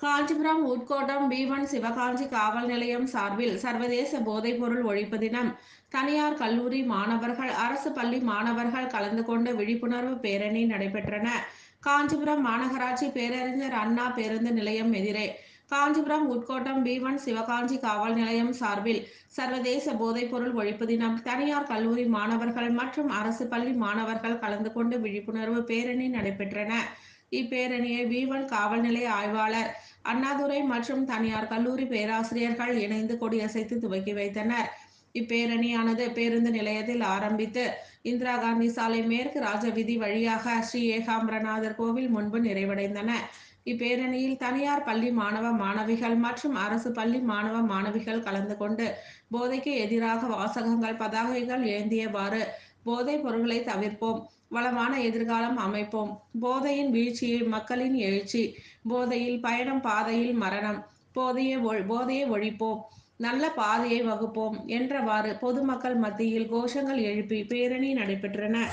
Kanchipuram உட்கோட்டம் B1 Sivakanchi காவல் நிலையம் சார்பில் சர்வதேச போதைப்பொருள் ஒழிப்பு தினம் தனியார் கல்லூரி மாணவர்கள் அரசு பள்ளி மாணவர்கள் கலந்து கொண்ட விழிப்புணர்வு பேரணி நடைபெற்றன. காஞ்சிபுரம் மாநகராட்சி பேரறிஞர் அண்ணா பேருந்து நிலையம் எதிரே காஞ்சிபுரம் உட்கோட்டம் B1 சிவகாஞ்சி காவல் நிலையம் சார்பில் சர்வதேச போதைப்பொருள் ஒழிப்பு தினம் தனியார் கல்லூரி மாணவர்கள் மற்றும் அரசு பள்ளி மாணவர்கள் கலந்து கொண்டு விழிப்புணர்வு பேரணி நடைபெற்றன. இப்பேரணியை B1 காவல் நிலைய ஆய்வாளர் அண்ணாதுரை மற்றும் தனியார் கல்லூரி பேராசிரியர்கள் இணைந்து கொடியசைத்து துவக்கி வைத்தனர். இப்பேரணியானது பேருந்து நிலையத்தில் ஆரம்பித்து இந்திரா காந்தி சாலை மேற்கு ராஜவீதி வழியாக ஸ்ரீ ஏகாம்பரநாதர் கோவில் முன்பு நிறைவடைந்தன. இப்பேரணியில் தனியார் பள்ளி மாணவ மாணவிகள் மற்றும் அரசு பள்ளி மாணவ மாணவிகள் கலந்து கொண்டு போதைக்கு எதிராக வாசகங்கள் பதாகைகள் ஏந்தியவாறு போதைப் பொருட்களை தவிர்ப்போம், வளமான எதிர்காலம் அமைப்போம், போதையின் வீழ்ச்சியில் மக்களின் எழுச்சி, போதையில் பயணம் பாதையில் மரணம், போதையை ஒழிப்போம், நல்ல பாதையை வகுப்போம் என்றவாறு பொதுமக்கள் மத்தியில் கோஷங்கள் எழுப்பி பேரணி நடைபெற்றன.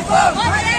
Go!